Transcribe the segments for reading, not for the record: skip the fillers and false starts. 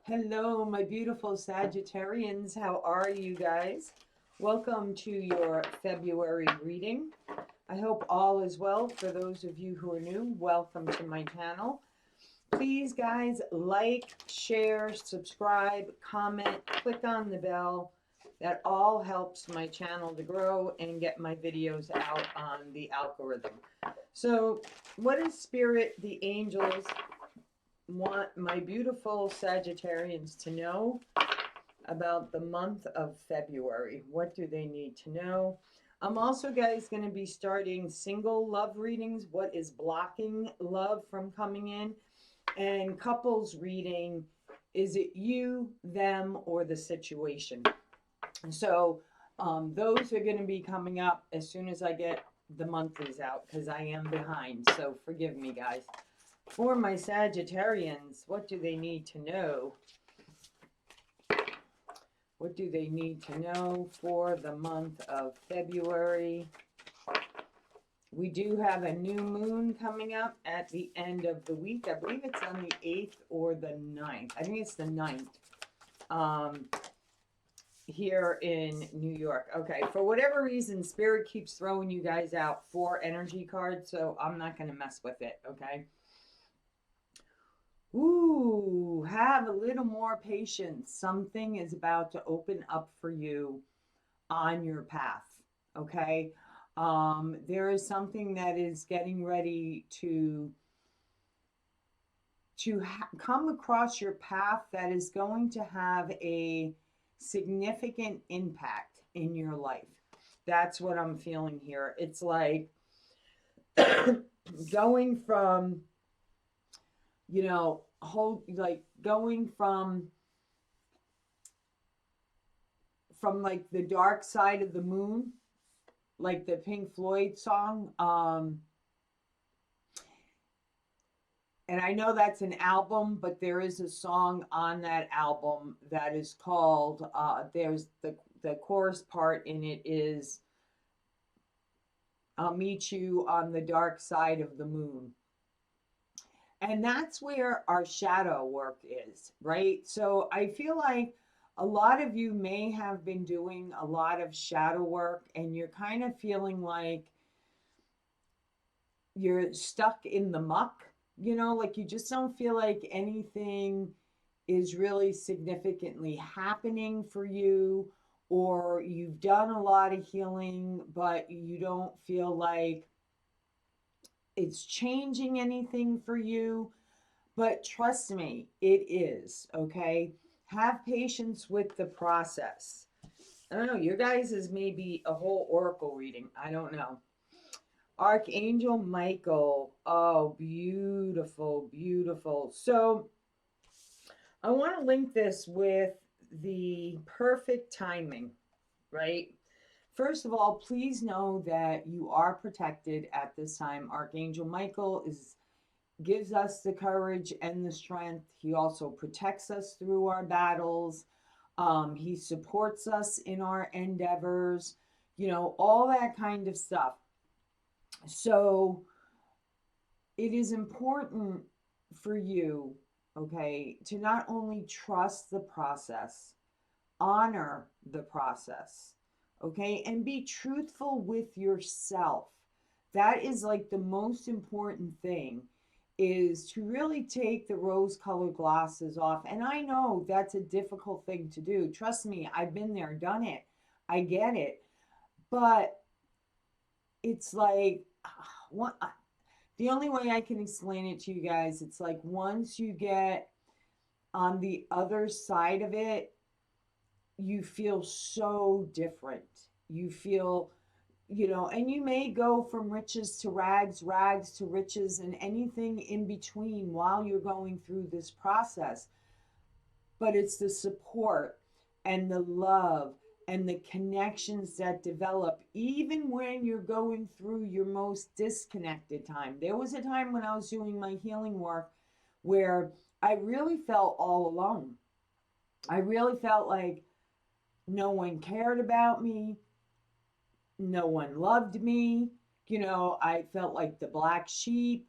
Hello, my beautiful Sagittarians. How are you guys? Welcome to your February reading. I hope all is well. For those of you who are new, welcome to my channel. Please, guys, like, share, subscribe, comment, click on the bell. That all helps my channel to grow and get my videos out on the algorithm. So, what is Spirit, the angels, want my beautiful Sagittarians to know about the month of February? What do they need to know? I'm also, guys, going to be starting single love readings. What is blocking love from coming in? And couples reading. Is it you, them, or the situation? So those are going to be coming up as soon as I get the monthlies out, because I am behind. So forgive me, guys. For my Sagittarians, what do they need to know? What do they need to know for the month of February? We do have a new moon coming up at the end of the week. I believe it's on the 8th or the 9th. I think it's the 9th here in New York. Okay, for whatever reason, Spirit keeps throwing you guys out 4 energy cards, so I'm not going to mess with it, okay? Ooh, have a little more patience. Something is about to open up for you on your path, okay? There is something that is getting ready to come across your path that is going to have a significant impact in your life. That's what I'm feeling here. It's like going from, going from like the dark side of the moon, like the Pink Floyd song. And I know that's an album, but there is a song on that album that is called, there's the chorus part in it is, I'll meet you on the dark side of the moon. And that's where our shadow work is, right? So I feel like a lot of you may have been doing a lot of shadow work and you're kind of feeling like you're stuck in the muck, like you just don't feel like anything is really significantly happening for you, or you've done a lot of healing, but you don't feel like it's changing anything for you. But trust me, it is, okay? Have patience with the process. I don't know, your guys is maybe a whole oracle reading. I don't know. Archangel Michael. Oh, beautiful, beautiful. So I want to link this with the perfect timing, right? First of all, please know that you are protected at this time. Archangel Michael gives us the courage and the strength. He also protects us through our battles. He supports us in our endeavors, all that kind of stuff. So it is important for you, okay, to not only trust the process, honor the process, okay, and be truthful with yourself. That is like the most important thing, is to really take the rose-colored glasses off. And I know that's a difficult thing to do. Trust me, I've been there, done it. I get it. But it's like, the only way I can explain it to you guys, it's like once you get on the other side of it, you feel so different. You feel, and you may go from riches to rags, rags to riches, and anything in between while you're going through this process. But it's the support and the love and the connections that develop even when you're going through your most disconnected time. There was a time when I was doing my healing work where I really felt all alone. I really felt like no one cared about me. No one loved me. I felt like the black sheep.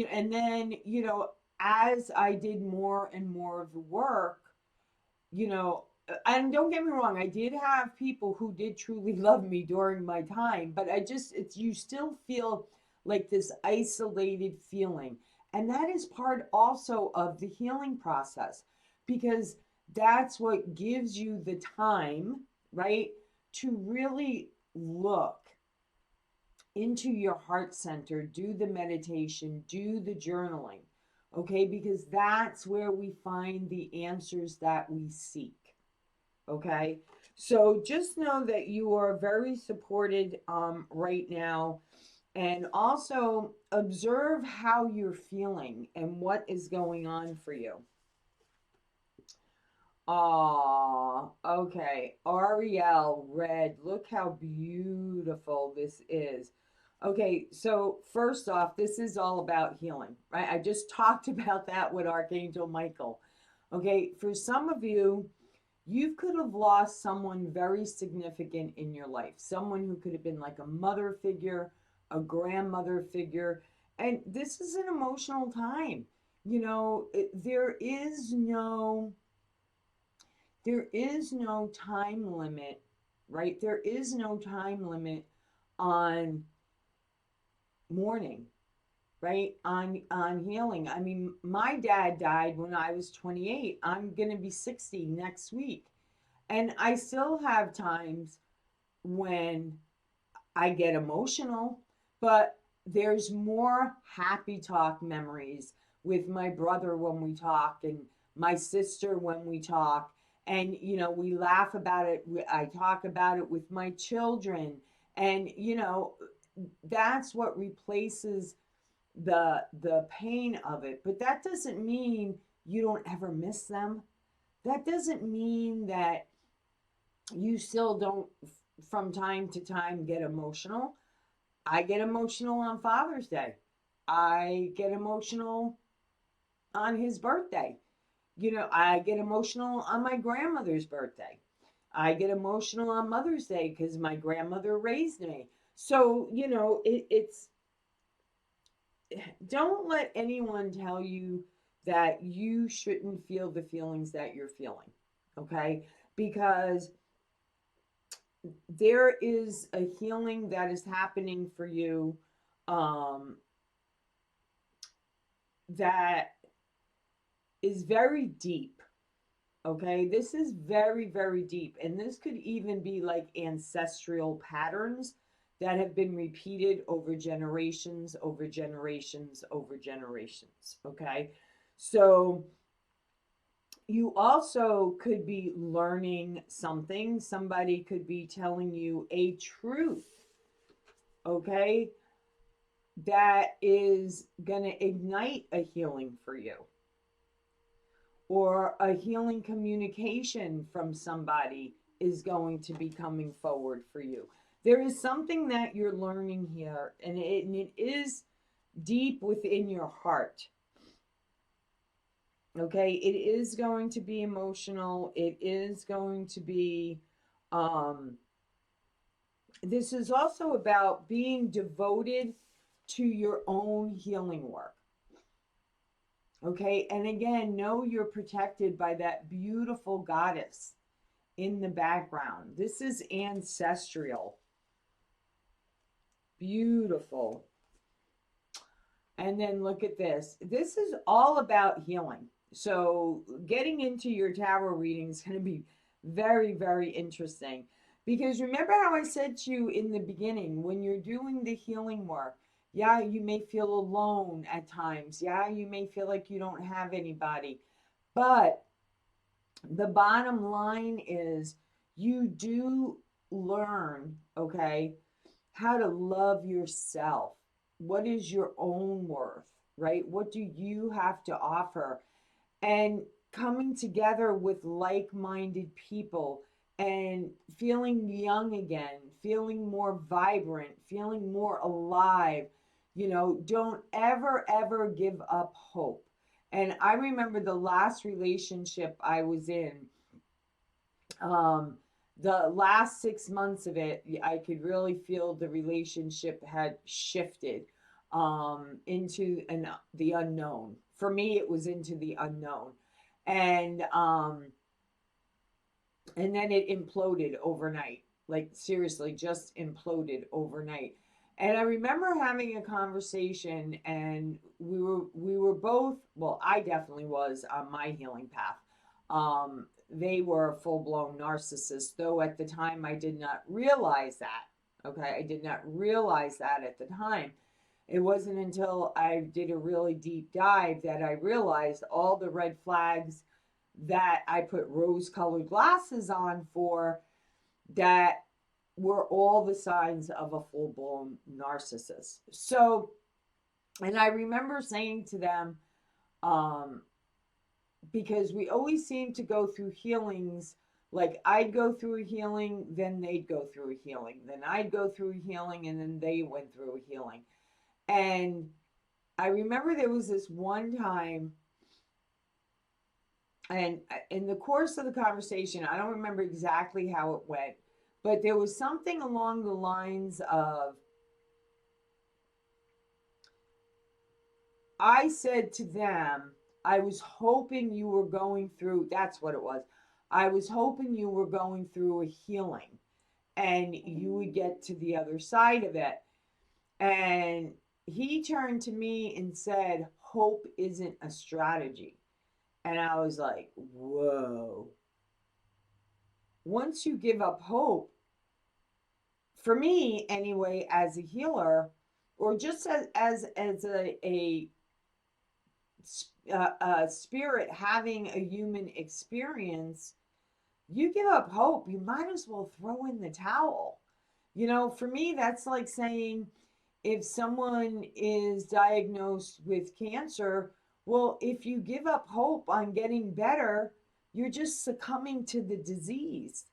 And then, as I did more and more of the work, you know, and don't get me wrong, I did have people who did truly love me during my time, but you still feel like this isolated feeling. And that is part also of the healing process, because that's what gives you the time, right, to really look into your heart center, do the meditation, do the journaling, okay? Because that's where we find the answers that we seek, okay? So just know that you are very supported right now. And also observe how you're feeling and what is going on for you. Ah, okay. Ariel, red. Look how beautiful this is. Okay, so first off, this is all about healing, right? I just talked about that with Archangel Michael. Okay, for some of you, you could have lost someone very significant in your life, someone who could have been like a mother figure, a grandmother figure. And this is an emotional time. You know, there is no time limit, right? There is no time limit on mourning, right? On healing. I mean, my dad died when I was 28. I'm going to be 60 next week. And I still have times when I get emotional, but there's more happy talk memories with my brother when we talk, and my sister when we talk. And, we laugh about it. I talk about it with my children. And, that's what replaces the pain of it. But that doesn't mean you don't ever miss them. That doesn't mean that you still don't from time to time get emotional. I get emotional on Father's Day. I get emotional on his birthday. I get emotional on my grandmother's birthday. I get emotional on Mother's Day because my grandmother raised me. So, it's don't let anyone tell you that you shouldn't feel the feelings that you're feeling, okay? Because there is a healing that is happening for you, um, that is very deep. Okay, this is very, very deep. And this could even be like ancestral patterns that have been repeated over generations, over generations, over generations. Okay, so you also could be learning something. Somebody could be telling you a truth, okay, that is going to ignite a healing for you, or a healing communication from somebody is going to be coming forward for you. There is something that you're learning here, and it is deep within your heart. Okay, it is going to be emotional. It is going to be, um, this is also about being devoted to your own healing work. Okay, and again, know you're protected by that beautiful goddess in the background. This is ancestral. Beautiful. And then look at this. This is all about healing. So, getting into your tarot reading is going to be very, very interesting. Because remember how I said to you in the beginning, when you're doing the healing work, yeah, you may feel alone at times. Yeah, you may feel like you don't have anybody. But the bottom line is you do learn, okay, how to love yourself. What is your own worth, right? What do you have to offer? And coming together with like minded people and feeling young again, feeling more vibrant, feeling more alive. Don't ever, ever give up hope. And I remember the last relationship I was in, um, the last 6 months of it, I could really feel the relationship had shifted into the unknown. For me, it was into the unknown. And And then it imploded overnight. Like seriously, just imploded overnight. And I remember having a conversation, and we were both, well, I definitely was on my healing path. They were a full-blown narcissist, though at the time I did not realize that. Okay, I did not realize that at the time. It wasn't until I did a really deep dive that I realized all the red flags that I put rose colored glasses on for, that were all the signs of a full blown narcissist. So, and I remember saying to them, um, because we always seem to go through healings. Like I'd go through a healing, then they'd go through a healing, then I'd go through a healing, and then they went through a healing. And I remember there was this one time, and in the course of the conversation, I don't remember exactly how it went, but there was something along the lines of, I said to them, I was hoping you were going through, that's what it was. I was hoping you were going through a healing and you would get to the other side of it. And he turned to me and said, hope isn't a strategy. And I was like, whoa. Once you give up hope, for me anyway, as a healer, or just as a spirit having a human experience, you give up hope, you might as well throw in the towel. For me, that's like saying, if someone is diagnosed with cancer, well, if you give up hope on getting better, you're just succumbing to the disease,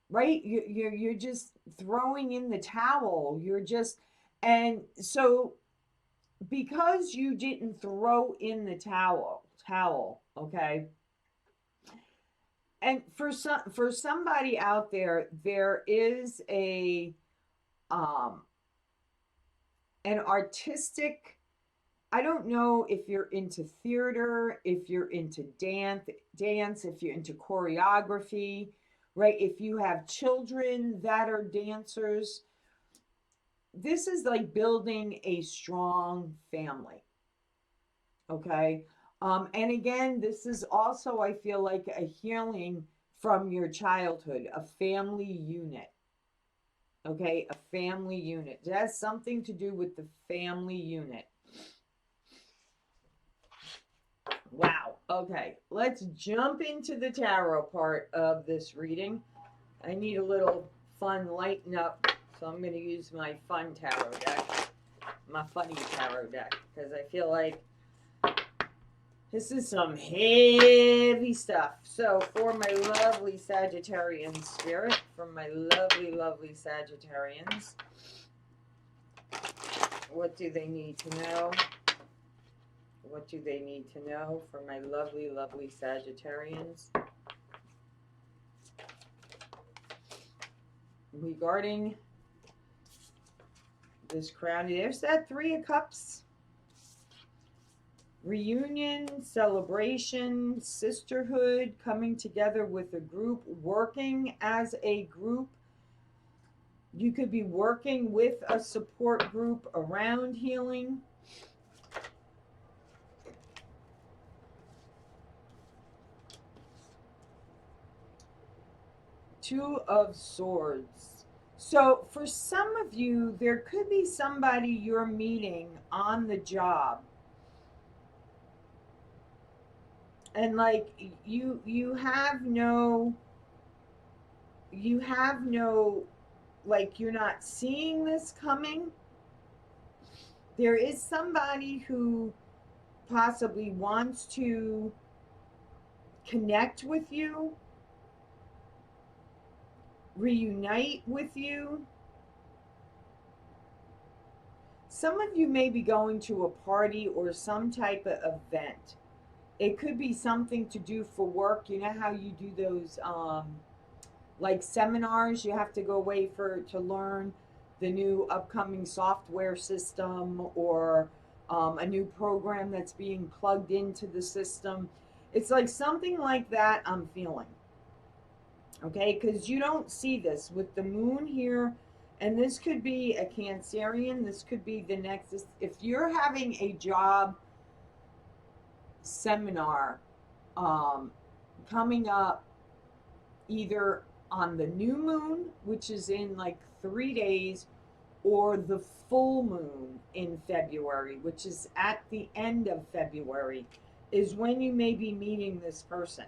right? You're just throwing in the towel. And so because you didn't throw in the towel, okay. And for somebody out there is um an artistic, I don't know if you're into theater, if you're into dance, if you're into choreography, right? If you have children that are dancers, this is like building a strong family. Okay. And again, this is also, I feel like, a healing from your childhood, a family unit. Okay. A family unit. It has something to do with the family unit. Wow. Okay. Let's jump into the tarot part of this reading. I need a little fun lighten up, so I'm going to use my fun tarot deck, my funny tarot deck, because I feel like this is some heavy stuff. So for my lovely Sagittarian spirit, for my lovely, lovely Sagittarians, what do they need to know? What do they need to know for my lovely, lovely Sagittarians regarding this crown? There's that Three of Cups. Reunion, celebration, sisterhood, coming together with a group, working as a group. You could be working with a support group around healing. Two of Swords. So for some of you, there could be somebody you're meeting on the job, and like you have no, like, you're not seeing this coming. There is somebody who possibly wants to connect with you, reunite with you. Some of you may be going to a party or some type of event. It could be something to do for work. You know how you do those like seminars, you have to go away to learn the new upcoming software system, or a new program that's being plugged into the system. It's like something like that I'm feeling. Okay, because you don't see this with the moon here, and this could be a Cancerian, this could be the Nexus. If you're having a job seminar um, coming up either on the new moon, which is in like 3 days, or the full moon in February, which is at the end of February, is when you may be meeting this person.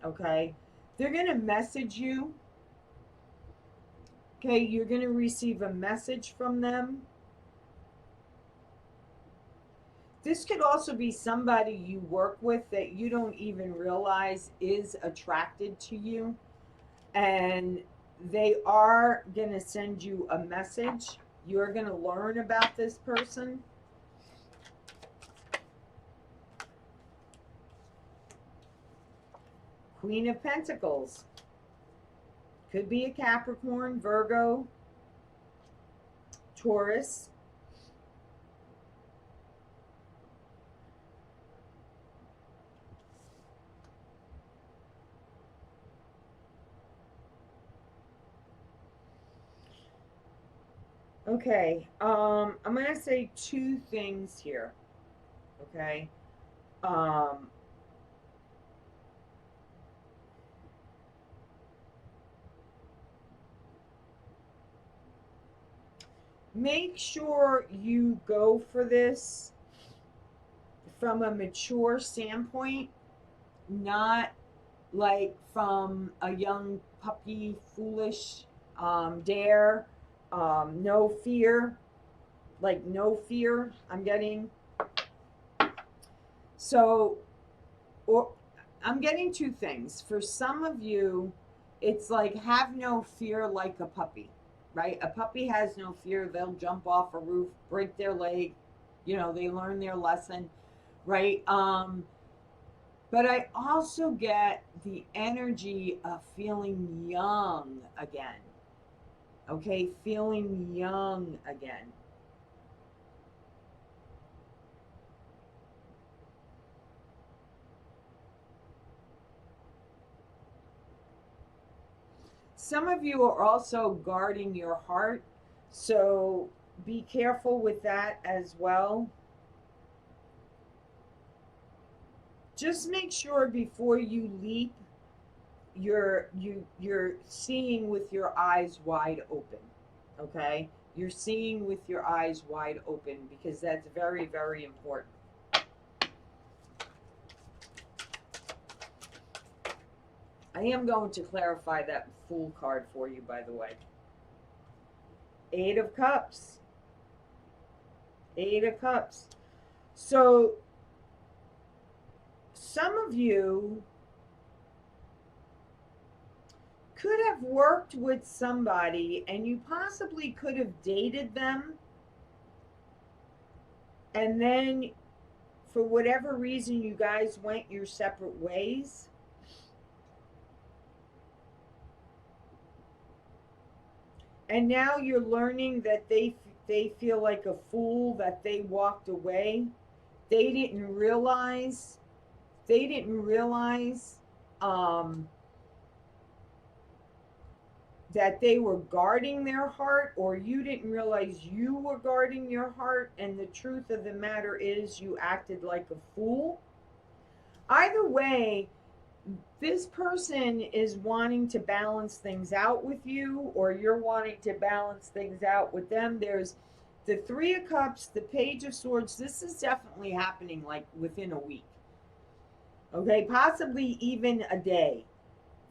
Okay, they're going to message you. Okay, you're going to receive a message from them. This could also be somebody you work with that you don't even realize is attracted to you. And they are going to send you a message. You're going to learn about this person. Queen of Pentacles. Could be a Capricorn, Virgo, Taurus. Okay, I'm going to say two things here. Okay. Um, Make sure you go for this from a mature standpoint, not like from a young puppy, foolish dare, no fear, like no fear. I'm getting so, or I'm getting two things. For some of you, it's like have no fear like a puppy, right? A puppy has no fear. They'll jump off a roof, break their leg, they learn their lesson, right? But I also get the energy of feeling young again. Okay, feeling young again. Some of you are also guarding your heart, so be careful with that as well. Just make sure before you leap, you're seeing with your eyes wide open. Okay, you're seeing with your eyes wide open because that's very, very important. I am going to clarify that Fool card for you, by the way. Eight of Cups. Eight of Cups. So some of you could have worked with somebody and you possibly could have dated them, and then for whatever reason you guys went your separate ways. And now you're learning that they feel like a fool that they walked away. They didn't realize they didn't realize um, that they were guarding their heart, or you didn't realize you were guarding your heart, and the truth of the matter is you acted like a fool. Either way, this person is wanting to balance things out with you, or you're wanting to balance things out with them. There's the Three of Cups, the Page of Swords. This is definitely happening like within a week. Okay, possibly even a day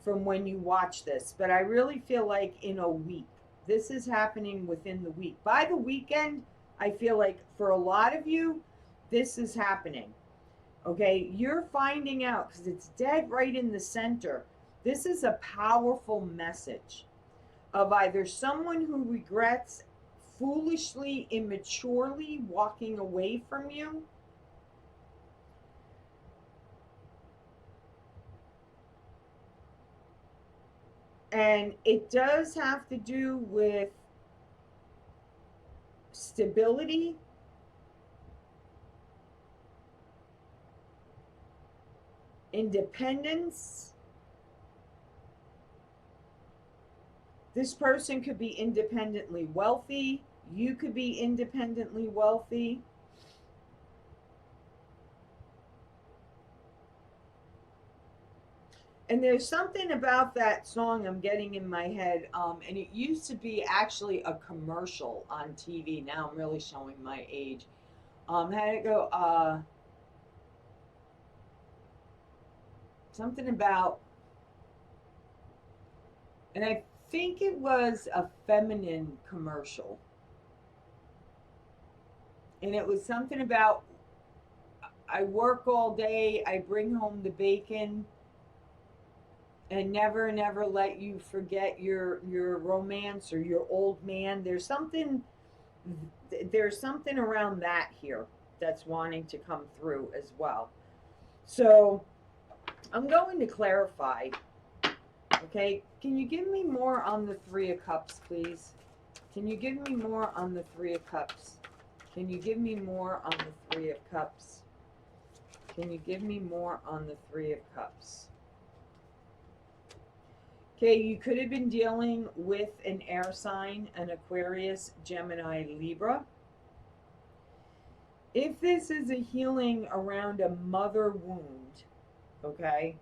from when you watch this, but I really feel like in a week. This is happening within the week. By the weekend, I feel like for a lot of you, this is happening. Okay, you're finding out because it's dead right in the center. This is a powerful message of either someone who regrets foolishly, immaturely walking away from you, and it does have to do with stability, independence, This person could be independently wealthy. You could be independently wealthy. And there's something about that song I'm getting in my head. And it used to be actually a commercial on TV. Now I'm really showing my age. Had it go, something about, and I think it was a feminine commercial. And it was something about, I work all day, I bring home the bacon, and never, never let you forget your romance or your old man. There's something around that here that's wanting to come through as well. So I'm going to clarify. Okay, can you give me more on the Three of Cups, please? Can you give me more on the Three of Cups? Can you give me more on the Three of Cups? Can you give me more on the Three of Cups? Okay, you could have been dealing with an air sign, an Aquarius, Gemini, Libra. If this is a healing around a mother wound, okay,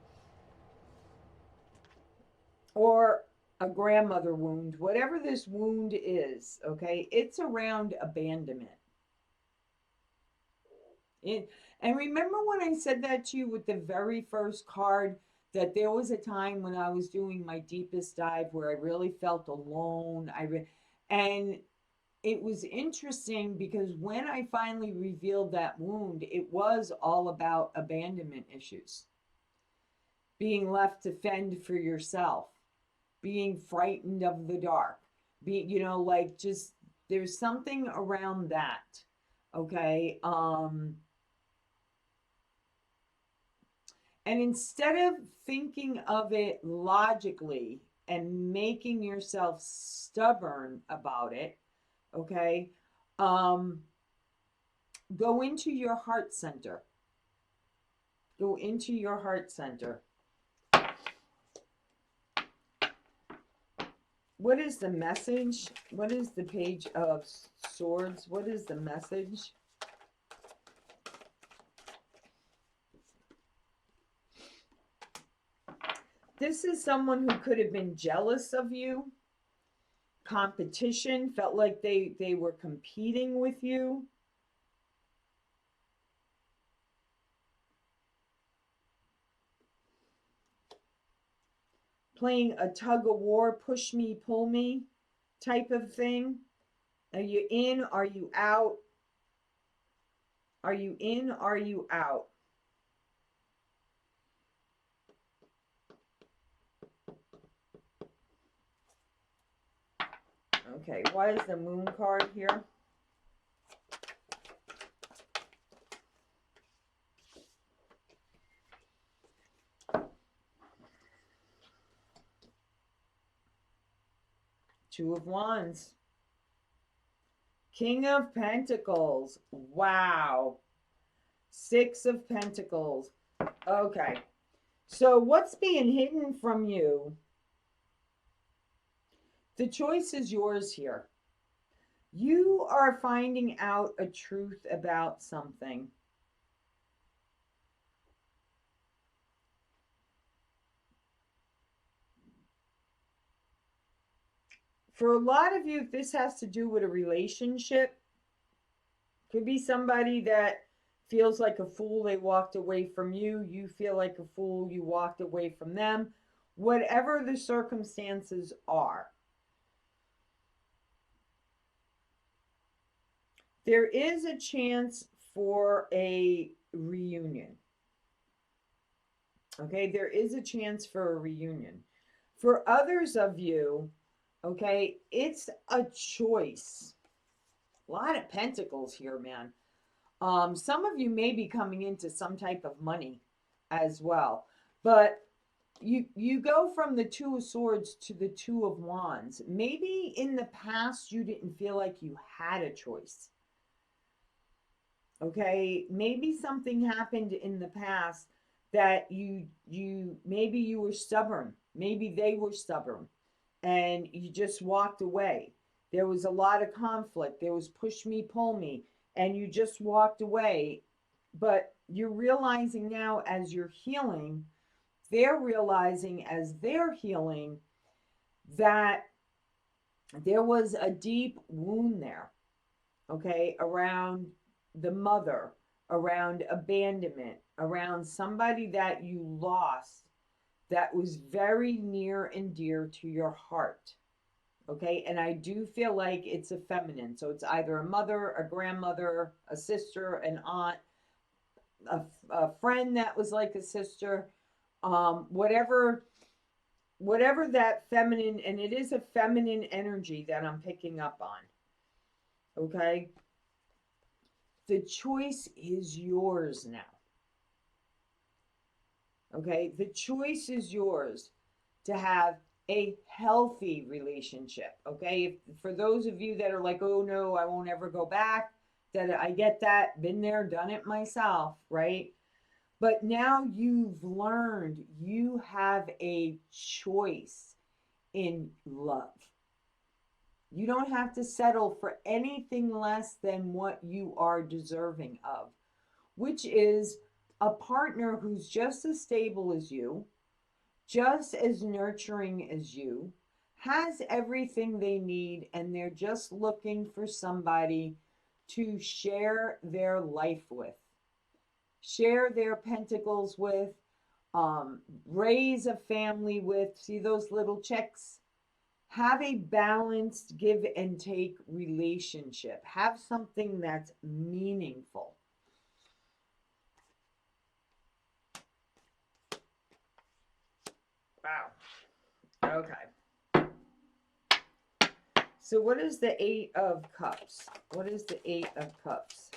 or a grandmother wound, whatever this wound is, okay, it's around abandonment. And remember when I said that to you with the very first card, that there was a time when I was doing my deepest dive where I really felt alone. And it was interesting because when I finally revealed that wound, it was all about abandonment issues, being left to fend for yourself, being frightened of the dark, being, like, just there's something around that. Okay. And instead of thinking of it logically and making yourself stubborn about it, okay, go into your heart center. Go into your heart center. What is the message? What is the Page of Swords? What is the message? This is someone who could have been jealous of you. Competition, felt like they were competing with you. Playing a tug of war, push me, pull me type of thing. Are you in? Are you out? Are you in? Are you out? Okay, why is the Moon card here? Two of Wands. King of Pentacles. Wow. Six of Pentacles. Okay. So what's being hidden from you? The choice is yours here. You are finding out a truth about something. For a lot of you, this has to do with a relationship. Could be somebody that feels like a fool, they walked away from you. You feel like a fool, you walked away from them. Whatever the circumstances are. There is a chance for a reunion. Okay, there is a chance for a reunion. For others of you, okay, it's a choice. A lot of pentacles here, man. Some of you may be coming into some type of money as well. But you go from the Two of Swords to the Two of Wands. Maybe in the past you didn't feel like you had a choice. Okay, maybe something happened in the past that you maybe you were stubborn. Maybe they were stubborn. and you just walked away. There was a lot of conflict. There was push me, pull me, and you just walked away. But you're realizing now as you're healing, they're realizing as they're healing that there was a deep wound there, okay, around the mother, around abandonment, around somebody that you lost that was very near and dear to your heart. Okay, and I do feel like it's a feminine. So it's either a mother, a grandmother, a sister, an aunt, a friend that was like a sister, whatever, whatever that feminine, and it is a feminine energy that I'm picking up on. Okay, the choice is yours now. Okay, the choice is yours to have a healthy relationship. Okay, for those of you that are like, oh no, I won't ever go back, that I get that, been there, done it myself, right? But now you've learned you have a choice in love. You don't have to settle for anything less than what you are deserving of, which is a partner who's just as stable as you, just as nurturing as you, has everything they need, and they're just looking for somebody to share their life with, share their pentacles with, raise a family with. See those little checks? Have a balanced give and take relationship. Have something that's meaningful. Wow. Okay. So what is the Eight of Cups? What is the Eight of Cups?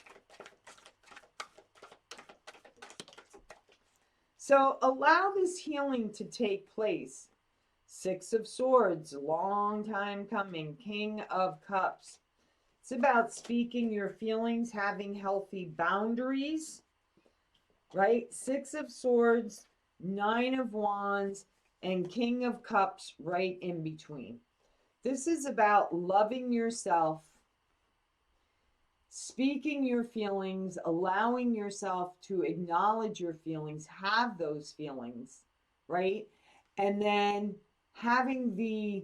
So allow this healing to take place. Six of Swords, long time coming. King of Cups. It's about speaking your feelings, having healthy boundaries, right? Six of Swords, Nine of Wands, and King of Cups right in between. This is about loving yourself, speaking your feelings, allowing yourself to acknowledge your feelings, have those feelings, right? And then having the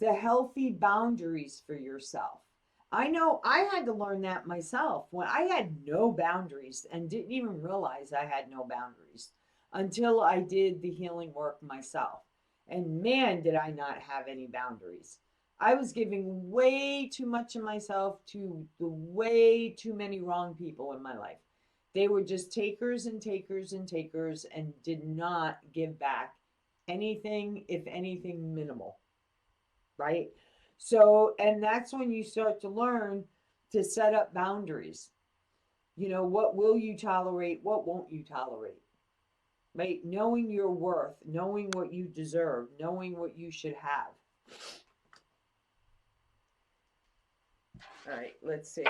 healthy boundaries for yourself. I know I had to learn that myself when I had no boundaries and didn't even realize I had no boundaries until I did the healing work myself. And man, did I not have any boundaries. I was giving way too much of myself to the way too many wrong people in my life. They were just takers and takers and takers and did not give back anything, if anything, minimal, right? So, and that's when you start to learn to set up boundaries. You know, what will you tolerate? What won't you tolerate? Right? Knowing your worth, knowing what you deserve, knowing what you should have. All right, let's see.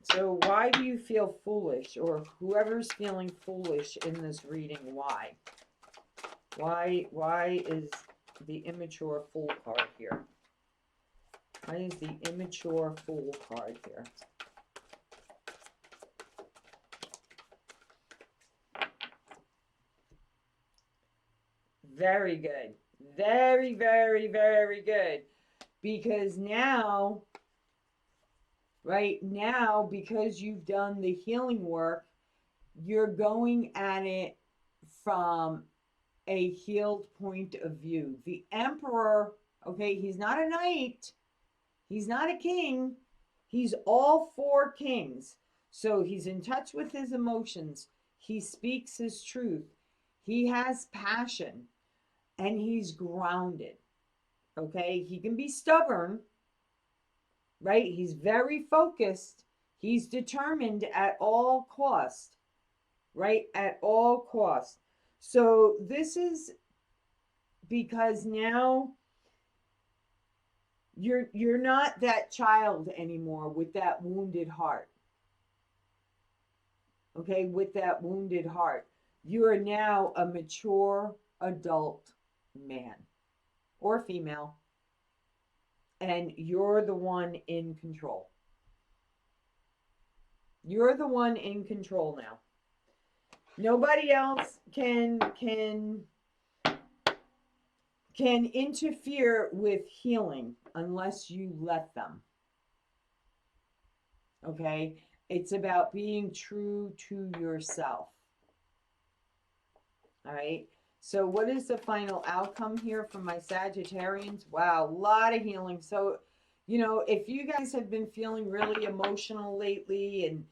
So, why do you feel foolish, or whoever's feeling foolish in this reading? Why? Why is the immature fool card here? Why is the immature fool card here? Very good. Very, very, very good. Because now, right now, because you've done the healing work, you're going at it from a healed point of view. The Emperor, okay, he's not a knight, he's not a king, he's all four kings. So he's in touch with his emotions, he speaks his truth, he has passion, and he's grounded. Okay, he can be stubborn, right? He's very focused, he's determined at all cost, right? At all cost. So this is because now you're not that child anymore with that wounded heart. Okay, with that wounded heart. You are now a mature adult. man or female, and you're the one in control. You're the one in control now. Nobody else can interfere with healing unless you let them. Okay? It's about being true to yourself. All right? So what is the final outcome here for my Sagittarians? Wow, a lot of healing. So, if you guys have been feeling really emotional lately and,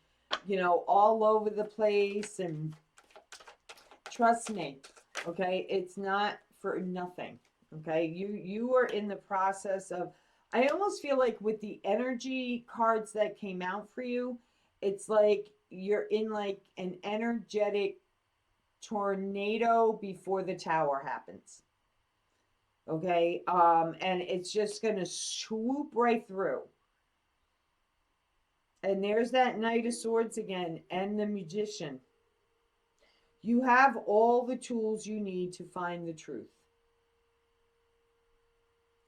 all over the place, and trust me, okay, it's not for nothing. Okay, you are in the process of, I almost feel like with the energy cards that came out for you, it's like you're in like an energetic tornado before the tower happens. Okay, and it's just gonna swoop right through. And there's that Knight of Swords again, and the Magician. You have all the tools you need to find the truth.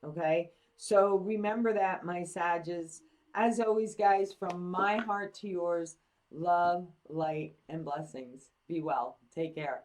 Okay, so remember that, my Sages. As always, guys, from my heart to yours, love, light, and blessings. Be well. Take care.